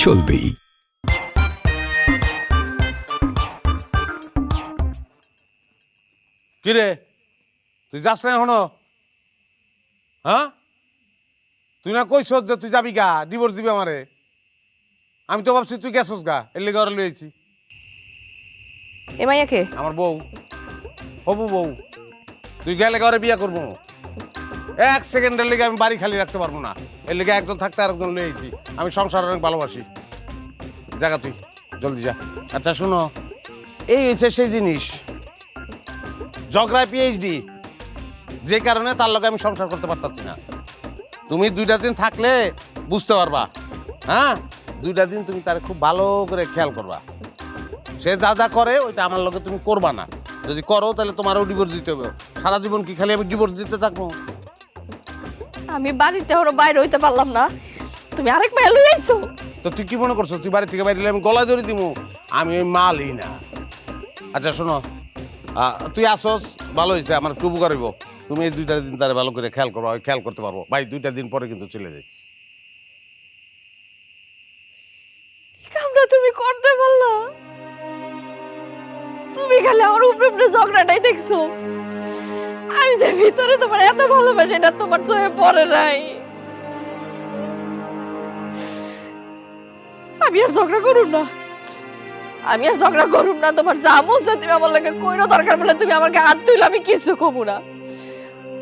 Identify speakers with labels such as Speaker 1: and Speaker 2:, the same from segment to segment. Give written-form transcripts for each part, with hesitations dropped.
Speaker 1: চলবেই।
Speaker 2: কিরে তুই যাস না এখনো? হ্যাঁ, তুই না কইস যে তুই যাবি গা, ডিভোর্স দিবি আমারে। আমি তো ভাবছি তুই গেছস গা, এর লেগে ওরা লইছি।
Speaker 3: এ মাইয়াকে
Speaker 2: আমার বউ, হবু বউ। তুই গেলে ঘরে বিয়ে করবো, এক সেকেন্ডের লেগে আমি বাড়ি খালি রাখতে পারবো না। এর লেগে একজন থাকতে আরেকজন লইছি। আমি সংসার অনেক ভালোবাসি। জায়গা তুই জলদি যা। আচ্ছা শোনো, এই হচ্ছে সেই জিনিস, ঝগড়ায় পিএইচডি, যে কারণে তার লগে আমি সংসার করতে পারতাছি না। তুমি 2টা দিন থাকলে বুঝতে পারবা। হ্যাঁ, 2টা দিন তুমি তার খুব ভালো করে খেয়াল করবা। সে যা যা করে ওইটা আমার লগে তুমি করবা না। যদি করো তাহলে তোমারও ডিভোর্স দিতে হবে। সারা জীবন কি খালি আমি ডিভোর্স দিতে থাকবো?
Speaker 3: আমি বাড়িতে ওর বাইরে হইতে পারলাম না, তুমি আরেক মাইয়া লই আইছো।
Speaker 2: তো তুই কি মনে করছো তুই বাড়ি থেকে বাইরে আমি গলায় ধরে দিব? আমি ওই মালই না। আচ্ছা শোনো, তুই আসস ভালো হয়েছে, আমার একটু উপকার হইব। তুমি এই 2টা দিন তারা ভালো করে খেয়াল করবো, আমি খেয়াল করতে পারবো। ভাই 2টা দিন পরে কিন্তু চলে যাচ্ছি।
Speaker 3: কি কামটা তুমি করতে পারলা? তুমি খালি আমার উপরে উপরে ঝগড়াটাই দেখছো। আমি যে ভিতরে তোমার এত ভালোবাসি এটা তোমার চোখে পড়ে নাই। আমি আর ঝগড়া করুম না, আমি আর ঝগড়া করুম না। তোমার যা মন চায় তুমি আমার লাগে কইরো, দরকার বলে তুমি আমাকে হাত তুইলে আমি কিছু কমু না।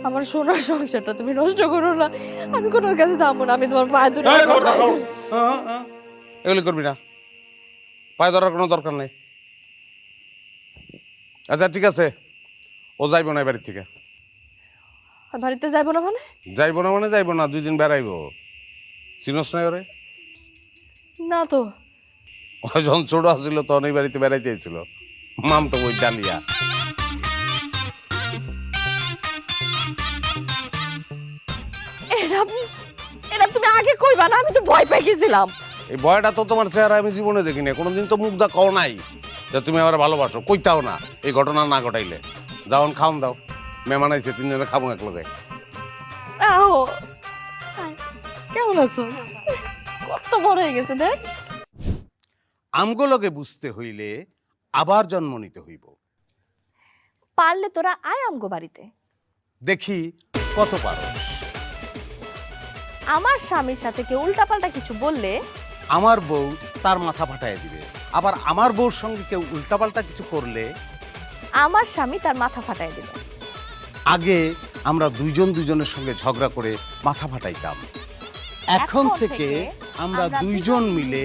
Speaker 3: আমার সোনার সংসারটা তুমি নষ্ট করো না। আমি কোনো কাছে যাবো না, আমি তোমার পায়ে ধরে।
Speaker 2: এগুলি করবি না, পায়ে ধরার কোনো দরকার নেই। আচ্ছা ঠিক আছে, ও যাইব না বাড়ি থেকে।
Speaker 3: আর বাড়িতে যাইবো না মানে?
Speaker 2: যাইব না মানে যাইব না, 2 দিন বেড়াইব। চিনস না ওরে?
Speaker 3: না তো।
Speaker 2: ও যখন ছোট আসছিল তখন এই বাড়িতে বেড়াইতে আইছিল, মাম তো ওই ডালিয়া।
Speaker 3: এটা এটা তুমি আগে কইবা না, আমি তো ভয় পেয়ে গেছিলাম।
Speaker 2: এই ভয়টা তো তোমার চেহারা আমি জীবনে দেখিনি। কোনোদিন তো মুখ দা কও নাই যে তুমি আমার ভালোবাসো, কইতাও না এই ঘটনা না ঘটাইলে। যাওন খাওন দাও, মেহমান আইছে, 3 জনে খাবো এক লগে।
Speaker 3: আও কেমন আছো? কত বড় হয়ে গেছে দেখ।
Speaker 2: আমগুলোকে বুঝতে হইলে আবার জন্ম নিতে হইব।
Speaker 3: পারলে তোরা আয় আমগো বাড়িতে,
Speaker 2: দেখি কত পারো।
Speaker 3: আমার স্বামীর সাথে কেউ উল্টাপাল্টা কিছু বললে
Speaker 2: আমার বউ তার মাথা ফাটায় দিবে, আবার আমার বউর সঙ্গে কেউ উল্টাপাল্টা কিছু করলে
Speaker 3: আমার স্বামী তার মাথা ফাটায় দেবে।
Speaker 2: আগে আমরা দুজনের সঙ্গে ঝগড়া করে মাথা ফাটাইতাম, এখন থেকে আমরা 2জন মিলে